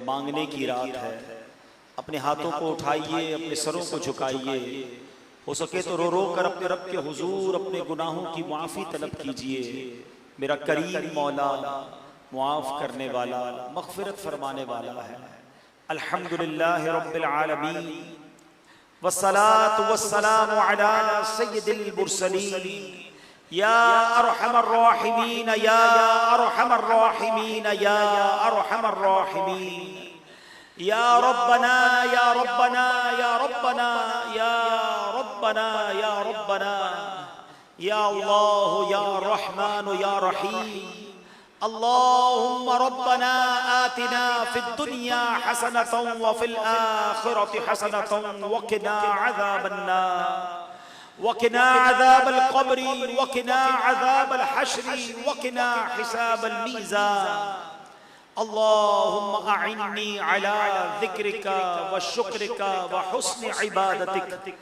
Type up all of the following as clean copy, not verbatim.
मांगने की रात है। अपने हाथों को उठाइए, अपने सरों को झुकाइए, हो सके तो रो रो कर अपने रब के हुजूर अपने गुनाहों की माफ़ी तलब कीजिए। मेरा करीम मौला मुआफ़ करने वाला, मग़फ़िरत फरमाने वाला है। अल्हम्दुलिल्लाहि रब्बिल आलमीन वस्सलातु वस्सलामु अला सय्यिदिल मुरसलीन या अरहमर राहिमीन या अरहमर राहिमीन या अरहमर राहिमीन या रब्बना या रब्बना या रब्बना या रब्बना या रब्बना या अल्लाह या रहमान या रहीम। अल्लाहुम्मा रब्बना आतिना फिद दुनिया हसनतन व फिल आखिरति हसनतन व क़िना अज़ाबन नार व क़िना अज़ाबल क़ब्रि व क़िना अज़ाबल हश्रि व क़िना हिसाबल मीज़ान। अल्लाहुम्मा अइन्नी अला ज़िक्रिका व शुक्रिका व हुस्नि इबादतिक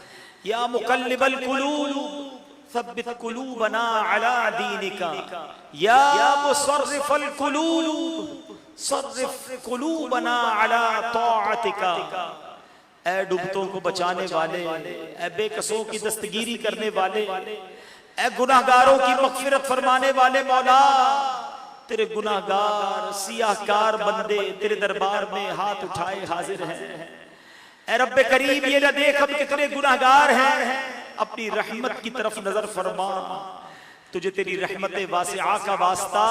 या मुक़ल्लिबल क़ुलूब सब्बित क़ुलूबना अला दीनिका या मुसर्रिफ़ल क़ुलूब सर्रिफ़ क़ुलूबना अला ताअतिका। ऐ डूबतों को बचाने वाले, ऐ बेकसों की दस्तगीरी करने वाले, ऐ गुनाहगारों की मग़फ़िरत फरमाने वाले मौला, तेरे गुनाहगार सियाहकार बंदे तेरे दरबार में हाथ उठाए हाजिर हैं। ऐ रब्बे करीम, ये न देख हम कितने गुनाहगार हैं, अपनी रहमत की तरफ नजर फरमा। तुझे तेरी रहमत वासिआ का वास्ता,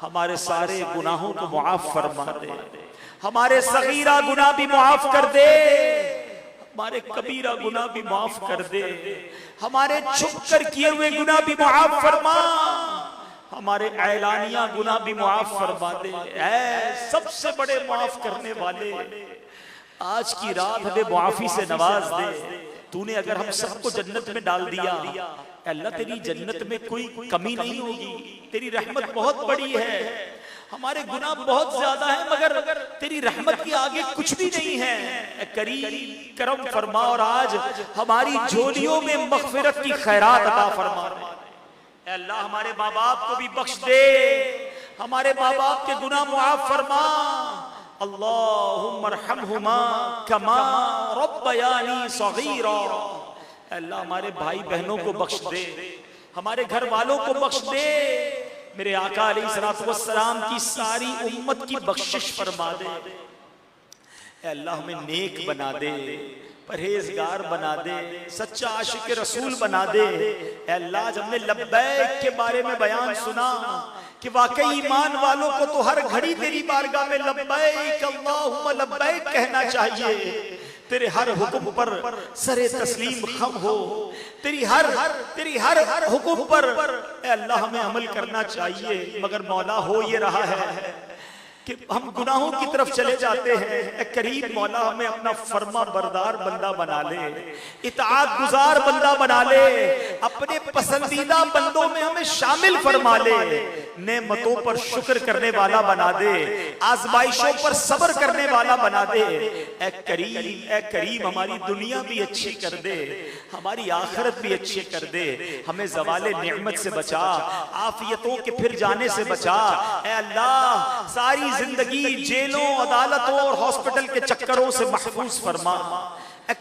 हमारे सारे गुनाहों को मुआफ फरमा दे, हमारे सगीरा गुनाह भी मुआफ कर दे, हमारे कबीरा गुनाह भी माफ कर दे, हमारे छुप कर किए हुए गुनाह भी मुआफ फरमा, हमारे ऐलानिया गुनाह भी मुआफ फरमा दे। ऐ सबसे बड़े मुआफ करने वाले, आज की रात हमें मुआफी से नवाज दे। तूने अगर हम सबको जन्नत में डाल दिया, अल्लाह तेरी जन्नत में कोई कमी नहीं होगी, तेरी रहमत बहुत बड़ी है, हमारे गुनाह बहुत ज्यादा है मगर तेरी रहमत के आगे कुछ भी नहीं है। करीम करम फरमा और आज हमारी झोलियों में मग़फ़िरत की खैरात अता फरमा। अल्लाह हमारे माँ बाप को भी बख्श दे, हमारे माँ बाप के गुनाह मुआफ फरमा। अल्लाहुम्मा रहमहुमा कमा रब्बयानी सगीरा। अल्लाह हमारे भाई बहनों को बख्श दे, हमारे घर वालों को बख्श दे, मेरे आका अलैहिस्सलातु वस्सलाम की सारी उम्मत की बख्शिश फरमा दे। अल्लाह हमें नेक बना दे, परहेजगार बना दे, सच्चा आशिक रसूल बना दे। अल्लाह जब हमने लब्बैक के बारे में बयान सुना कि वाकई ईमान वालों को तो हर घड़ी तेरी बारगाह में लब्बैक अल्लाहुम्मा लब्बैक कहना चाहिए। तेरे हर हुक्म पर सरे तस्लीम खम हो, तेरी हर हुक्म पर अल्लाह हमें अमल करना चाहिए। मगर मौला हो ये रहा है कि हम गुनाहों की तरफ चले जाते हैं। करीम मौला हमें अपना फर्मा बरदार बंदा बना ले, इताअत गुजार बंदा बना ले, अपने पसंदीदा बंदों में हमें शामिल फरमा ले, नेमतों पर शुक्र करने वाला बना दे, आजमाइशों पर सब्र करने वाला बना दे। ए करीम हमारी दुनिया भी अच्छी कर दे, हमारी आखिरत भी अच्छी कर दे, हमें ज़वाले नेमत से बचा, आफियतों के फिर जाने से बचा। ए अल्लाह सारी जिंदगी जेलों, अदालतों और हॉस्पिटल के चक्करों से महफूज फरमा।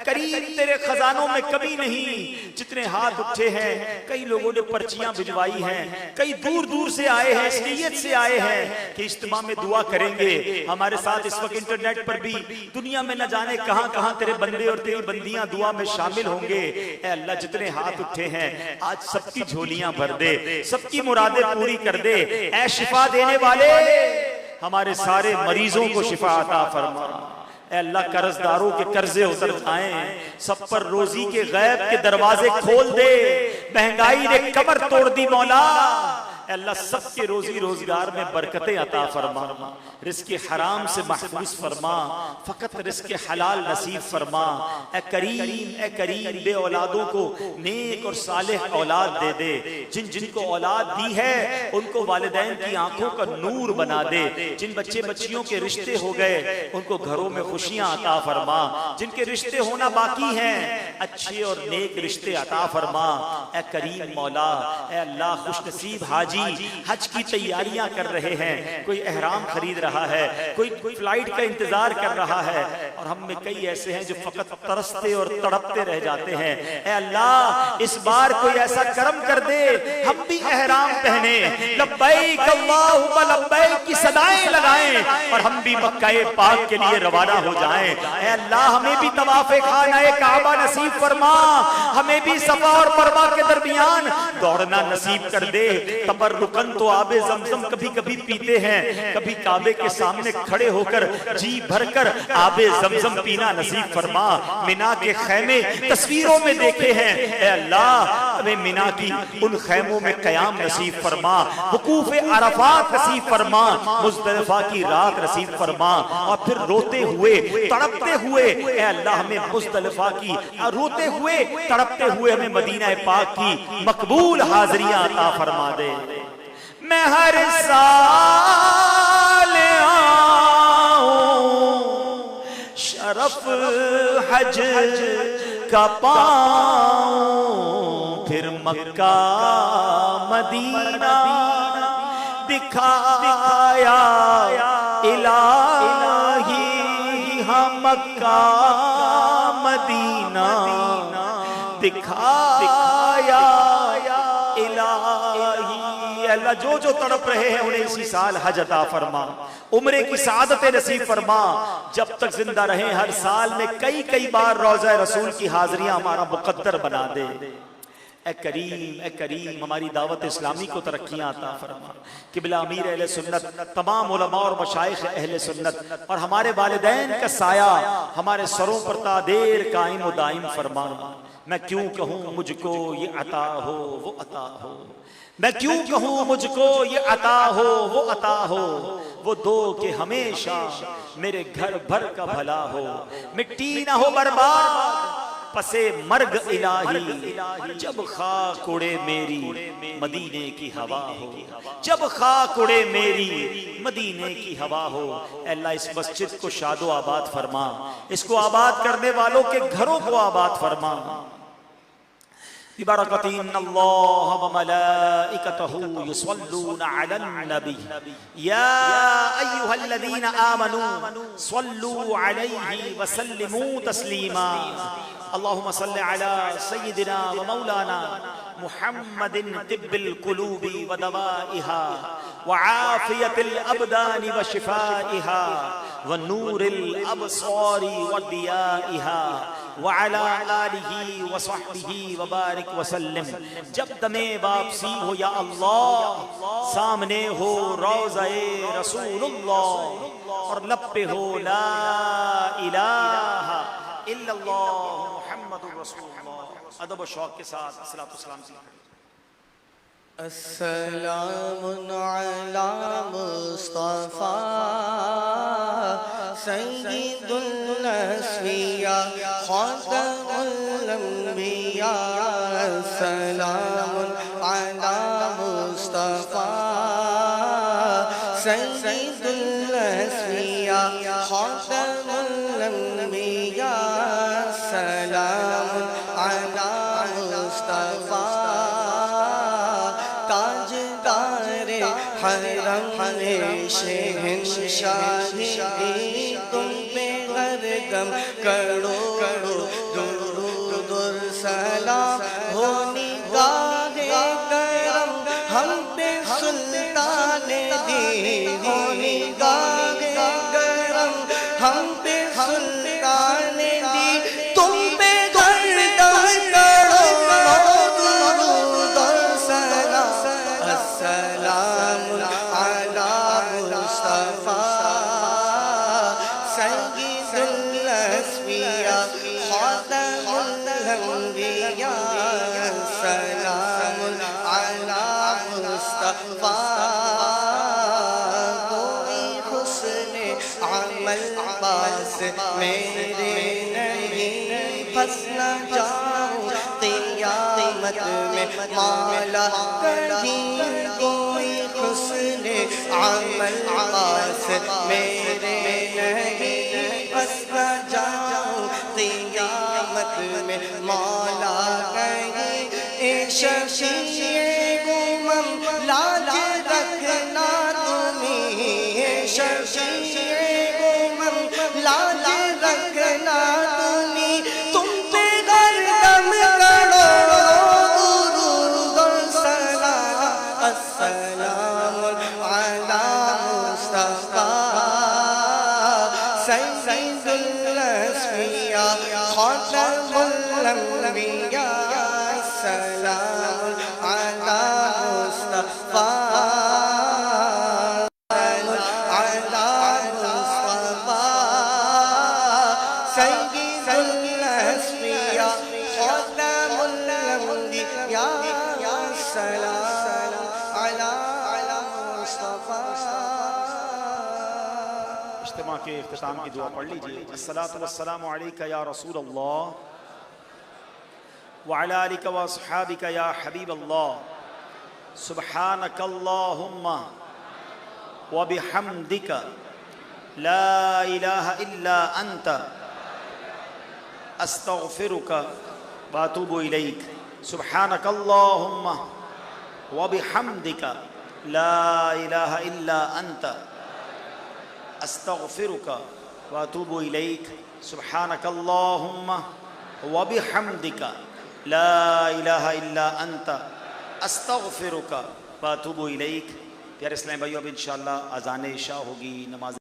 करीम तेरे खजानों में कमी नहीं, जितने हाथ उठे हैं, कई लोगों ने पर्चियां भिजवाई हैं, कई दूर दूर से आए हैं, इस नीयत से आए हैं कि इज्तिमा में दुआ करेंगे। हमारे साथ इस वक्त इंटरनेट पर भी दुनिया में न जाने कहां कहां तेरे बंदे और तेरी बंदियां दुआ में शामिल होंगे। ऐ अल्लाह जितने हाथ उठे हैं आज सबकी झोलियां भर दे, सबकी मुरादें पूरी कर दे। ऐ शिफा देने वाले हमारे सारे मरीजों को शिफा अता फरमा। अल्लाह कर्जदारों के कर्जे उतर जाएं, सब पर रोजी के गैब के दरवाजे खोल दे। महंगाई ने कमर तोड़ दी मौला, अल्लाह सबके रोजी रोजगार में बरकतें अता फरमा, रिज़्क़ हराम से महफूज फरमा, फकत रिज़्क़ हलाल नसीब फरमा। ए करीम बे औलादों को नेक और सालेह औलाद दे दे, जिन जिनको औलाद दी है उनको वालिदैन की आंखों का नूर बना दे, जिन बच्चे बच्चियों के रिश्ते हो गए उनको घरों में खुशियां अता फरमा, जिनके रिश्ते होना बाकी हैं अच्छे और नेक रिश्ते अता फरमा। ए करीम मौला, ए अल्लाह खुशनसीब हाजी हाजी हज की तैयारियां कर रहे हैं, कोई एहराम खरीद रहा है, कोई फ्लाइट का इंतजार कर रहा है, और हम में कई ऐसे हैं जो फकत तरसते और तड़पते रह जाते हैं। ऐ अल्लाह इस बार कोई ऐसा करम कर दे, हम भी एहराम पहने, लब्बैक अल्लाहुम्मा लब्बैक की सदाएं लगाएं और हम भी मक्का पाक के लिए रवाना हो जाएं। ऐ अल्लाह हमें भी तवाफ़े खाना काबा नसीब फरमा, हमें भी सफा और मरवा के दरमियान दौड़ना नसीब कर दे। तबर्रुकन तो आबे ज़मज़म कभी कभी पीते हैं, कभी काबे के सामने खड़े होकर जी भरकर आबे ज़मज़म पीना नसीब फरमा। मिना के खैमे तस्वीरों में देखे हैं, ऐ अल्लाह हमें मिना की उन खैमों में क़याम नसीब फरमा, वकूफ़े अरफात नसीब फरमा, मुज़दलिफ़ा की रात नसीब फरमा, और फिर रोते हुए तड़पते हुए ऐ अल्लाह हमें मुज़दलिफ़ा की, रोते हुए तड़पते हुए हमें मदीना पाक की मकबूल हाज़रियां अता फरमा दे। मैं हर साल आऊं शरफ हज का पाऊं, फिर मक्का मदीना दिखाया इलाही, हम मक्का मदीना दिखाया इलाही। अल्लाह जो जो तड़प रहे हैं उन्हें इसी साल हज अता फरमा, उम्रे की सादत नसीब फरमा। जब तक जिंदा रहे हर साल में कई कई बार रोज़ा रसूल की हाज़िरियां हमारा मुकद्दर बना दे। ए करीम हमारी दावत इस्लामी को तरक्कियां अता फरमा। किबला अमीर अहले सुन्नत, तमाम उलमा और मशाइख अहले सुन्नत और हमारे वालिदैन का साया हमारे सरों पर तादेर कायम व दाइम फरमा। मैं क्यों कहूँ मुझको ये अता हो वो अता हो, मैं क्यों कहूँ मुझको ये अता हो वो अता हो, वो दो के हमेशा मेरे घर भर का भला हो, मिट्टी ना हो बर्बाद पसे मर्ग इलाही, जब खाक उड़े मेरी मदीने की हवा हो, जब खाक उड़े मेरी मदीने की हवा हो। अल्लाह इस मस्जिद को शादो आबाद फरमा, इसको आबाद करने वालों के घरों को आबाद फरमा। बिबरकतिन्नल्लाह व मलाइकतहु युसल्लूना अलन नबी या अय्युहल्लज़ीना आमनू सल्लू अलैहि व सल्लिमू तस्लीमा। अल्लाहुम्मा सल्लि अला सय्यिदिना व मौलाना मुहम्मदिन तिब्बिल कुलूबि व दवाइहा व आफियतिल अबदानि व शिफाइहा व नूरिल अबसारी व दियाइहा व अला आलिही व सहबिही व बारिक व सल्लिम। जब दमे वापसी हो या अल्लाह, सामने हो रोज़ाए रसूलुल्लाह और लब पे हो ला इलाहा इल्लल्लाह मुहम्मदुर रसूलुल्लाह। अदब व शौक के साथ अस्सलातु वस्सलाम की अस्सलामुन अला मुस्तफा सय्यिदुल अस्फिया खातमुल अंबिया। अस्सलामुन अला मुस्तफा सय्यिदुल अस्फिया खातमुल अंबिया। सलामुन अला मुस्तफा ताजदारे हरम शहंशाही, तुम पे हर गम करो दुरूद सलाम हो निगाहे करम हम पे सुल्तान दी, हो निगाहे करम हम पे सुल्तान दी। तुम पे हर दम करो दुरूद सलाम। अस्सलामुन अला मुस्तफा सय्यिदुल अस्फिया खातमुल अंबिया। सलामुन अला मुस्तफा कोई हुस्ने अमल पास मेरे नहीं, फंस न जाऊं क़ियामत में माला कहीं। कोई हुस्ने अमल पास मेरे नहीं, फंस न जाऊं क़ियामत में मौला कहीं। ए शफ़ीए गुमम लाला सय्यदुल अस्फिया खातमुल अंबिया सलाम अला मुस्तफा अला मुस्तफा सय्यदुल अस्फिया खातमुल अंबिया सलाम अला मुस्तफा। इज्तिमा के इख्तिताम की दुआ पढ़ लीजिए। अस्सलातु वस्सलामु अलैका या रसूल अल्लाह व अला आलिका व अस्हाबिका या हबीब अल्लाह सुब्हानकल्लाहुम्मा व बिहम्दिका ला इलाहा इल्ला अंता अस्तगफिरुका व अतूबु इलैक। सुब्हानकल्लाहुम्मा व बिहम्दिका ला इलाहा इल्ला अंता अस्तगफिरुका व अतूबु इलैक। सुब्हानकल्लाहुम्मा व बिहम्दिका ला इलाहा इल्ला अंता अस्तगफिरुका व अतूबु इलैक। प्यारे इस्लामी भाइयों, अब इंशाअल्लाह अज़ान इशा होगी, नमाज